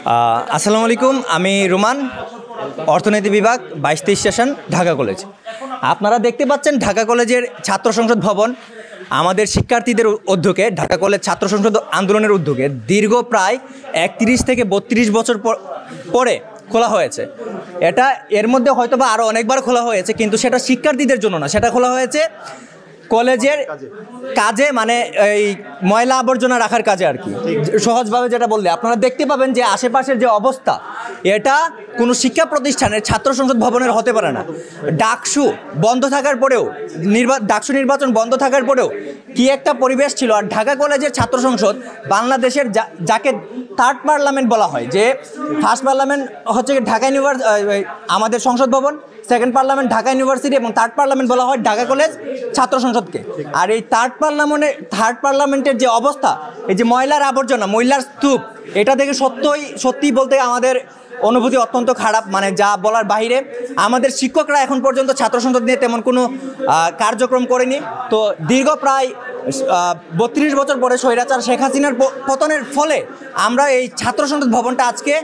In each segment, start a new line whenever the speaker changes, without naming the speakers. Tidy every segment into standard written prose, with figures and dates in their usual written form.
আসসালামু আলাইকুম, আমি রোমান, অর্থনীতি বিভাগ 22-23 সেশন, ঢাকা কলেজ। আপনারা দেখতে পাচ্ছেন ঢাকা কলেজের ছাত্র সংসদ ভবন আমাদের শিক্ষার্থীদের উদ্যোগে, ঢাকা কলেজ ছাত্র সংসদ আন্দোলনের উদ্যোগে দীর্ঘ প্রায় 31 থেকে 32 বছর পরে খোলা হয়েছে। এটা এর মধ্যে হয়তোবা আরও অনেকবার খোলা হয়েছে, কিন্তু সেটা শিক্ষার্থীদের জন্য না, সেটা খোলা হয়েছে কলেজের কাজে, মানে এই ময়লা আবর্জনা রাখার কাজে আর কি। সহজভাবে যেটা বললে আপনারা দেখতে পাবেন যে আশেপাশের যে অবস্থা, এটা কোনো শিক্ষা প্রতিষ্ঠানের ছাত্র সংসদ ভবনের হতে পারে না। ডাকসু বন্ধ থাকার পরেও, ডাকসু নির্বাচন বন্ধ থাকার পরেও কি একটা পরিবেশ ছিল। আর ঢাকা কলেজের ছাত্র সংসদ বাংলাদেশের যাকে থার্ড পার্লামেন্ট বলা হয়, যে ফার্স্ট পার্লামেন্ট হচ্ছে ঢাকা আমাদের সংসদ ভবন, সেকেন্ড পার্লামেন্ট ঢাকা ইউনিভার্সিটি এবং থার্ড পার্লামেন্ট বলা হয় ঢাকা কলেজ ছাত্র সংসদকে। আর এই থার্ড পার্লামেন্টের যে অবস্থা, এই যে ময়লার আবর্জনা, ময়লার স্তূপ, এটা থেকে সত্যি বলতে আমাদের অনুভূতি অত্যন্ত খারাপ, মানে যা বলার বাইরে। আমাদের শিক্ষকরা এখন পর্যন্ত ছাত্র সংসদ নিয়ে তেমন কোনো কার্যক্রম করেনি। তো দীর্ঘ প্রায় 32 বছর পরে স্বৈরাচার শেখ হাসিনার পতনের ফলে আমরা এই ছাত্র সংসদ ভবনটা আজকে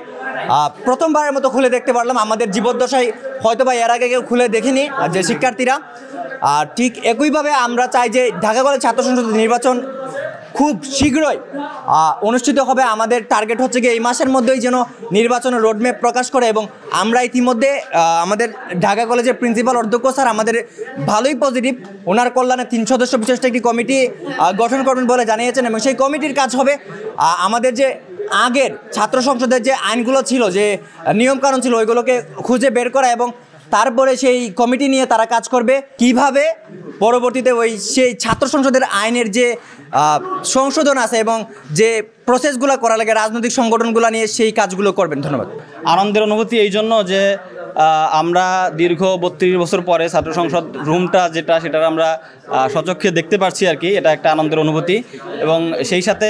প্রথমবারের মতো খুলে দেখতে পারলাম। আমাদের জীবদ্দশায় হয়তোবা এর আগে কেউ খুলে দেখেনি যে শিক্ষার্থীরা। আর ঠিক একইভাবে আমরা চাই যে ঢাকা কলেজ ছাত্র সংসদ নির্বাচন খুব শীঘ্রই অনুষ্ঠিত হবে। আমাদের টার্গেট হচ্ছে কি এই মাসের মধ্যেই যেন নির্বাচনের রোডম্যাপ প্রকাশ করে, এবং আমরা ইতিমধ্যে আমাদের ঢাকা কলেজের প্রিন্সিপাল অধ্যক্ষ স্যার আমাদের ভালোই পজিটিভ, ওনার কল্যাণে 3 সদস্য বিশিষ্ট একটি কমিটি গঠন করবেন বলে জানিয়েছেন, এবং সেই কমিটির কাজ হবে আমাদের যে আগের ছাত্র সংসদের যে আইনগুলো ছিল, যে নিয়মকানুন ছিল, ওইগুলোকে খুঁজে বের করা, এবং তারপরে সেই কমিটি নিয়ে তারা কাজ করবে কিভাবে পরবর্তীতে সেই ছাত্র সংসদের আইনের যে সংশোধন আছে এবং যে প্রসেসগুলো করা লাগে রাজনৈতিক সংগঠনগুলো নিয়ে সেই কাজগুলো করবেন। ধন্যবাদ।
আনন্দের অনুভূতি এই জন্য যে আমরা দীর্ঘ 32 বছর পরে ছাত্র সংসদ রুমটা সেটার আমরা সচক্ষে দেখতে পাচ্ছি আর কি। এটা একটা আনন্দের অনুভূতি, এবং সেই সাথে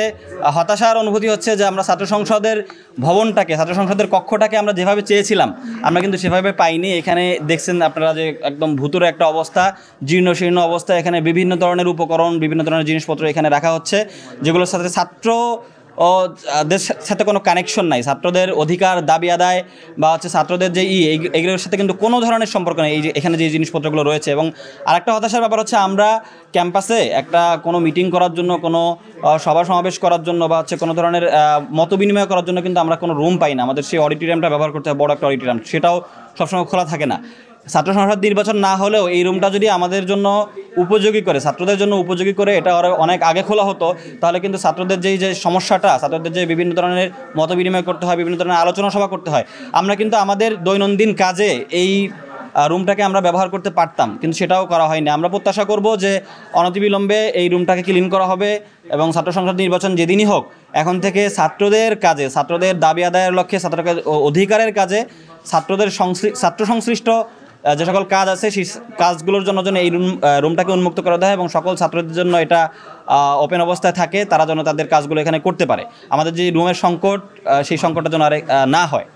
হতাশার অনুভূতি হচ্ছে যে আমরা ছাত্র সংসদের ভবনটাকে, ছাত্র সংসদের কক্ষটাকে আমরা যেভাবে চেয়েছিলাম আমরা কিন্তু সেভাবে পাইনি। এখানে দেখছেন আপনারা যে একদম ভুতুরে একটা অবস্থা, জীর্ণশীর্ণ অবস্থা। এখানে বিভিন্ন ধরনের উপকরণ, বিভিন্ন ধরনের জিনিসপত্র এখানে রাখা হচ্ছে, যেগুলোর সাথে ছাত্রদের সাথে কোনো কানেকশন নাই। ছাত্রদের অধিকার দাবি আদায় বা ছাত্রদের যে এইগুলোর সাথে কিন্তু কোনো ধরনের সম্পর্ক নেই এই যে এখানে যে জিনিসপত্রগুলো রয়েছে। এবং আরেকটা হতাশার ব্যাপার হচ্ছে আমরা ক্যাম্পাসে কোনো মিটিং করার জন্য, কোনো সভা সমাবেশ করার জন্য বা কোনো ধরনের মত বিনিময় করার জন্য কিন্তু আমরা কোনো রুম পাই না। আমাদের সেই অডিটোরিয়ামটা ব্যবহার করতে হয়, বড় একটা অডিটোরিয়াম, সেটাও সবসময় খোলা থাকে না। ছাত্র সংসদ নির্বাচন না হলেও এই রুমটা যদি আমাদের জন্য উপযোগী করে, ছাত্রদের জন্য উপযোগী করে এটা অনেক আগে খোলা হতো, তাহলে কিন্তু ছাত্রদের যে সমস্যাটা, ছাত্রদের যে বিভিন্ন ধরনের মত বিনিময় করতে হয়, বিভিন্ন ধরনের আলোচনা সভা করতে হয়, আমরা কিন্তু আমাদের দৈনন্দিন কাজে এই রুমটাকে আমরা ব্যবহার করতে পারতাম, কিন্তু সেটাও করা হয়নি। আমরা প্রত্যাশা করব যে অনতিবিলম্বে এই রুমটাকে ক্লিন করা হবে, এবং ছাত্র সংসদ নির্বাচন যেদিনই হোক এখন থেকে ছাত্রদের কাজে, ছাত্রদের দাবি আদায়ের লক্ষ্যে, ছাত্রদের অধিকারের কাজে, ছাত্র সংশ্লিষ্ট যে সকল কাজ আছে সেই কাজগুলোর জন্য এই রুমটাকে উন্মুক্ত করা দেয়, এবং সকল ছাত্রদের জন্য এটা ওপেন অবস্থায় থাকে, তারা যেন তাদের কাজগুলো এখানে করতে পারে। আমাদের যে রুমের সংকট, সেই সংকটটা যেন আর না হয়।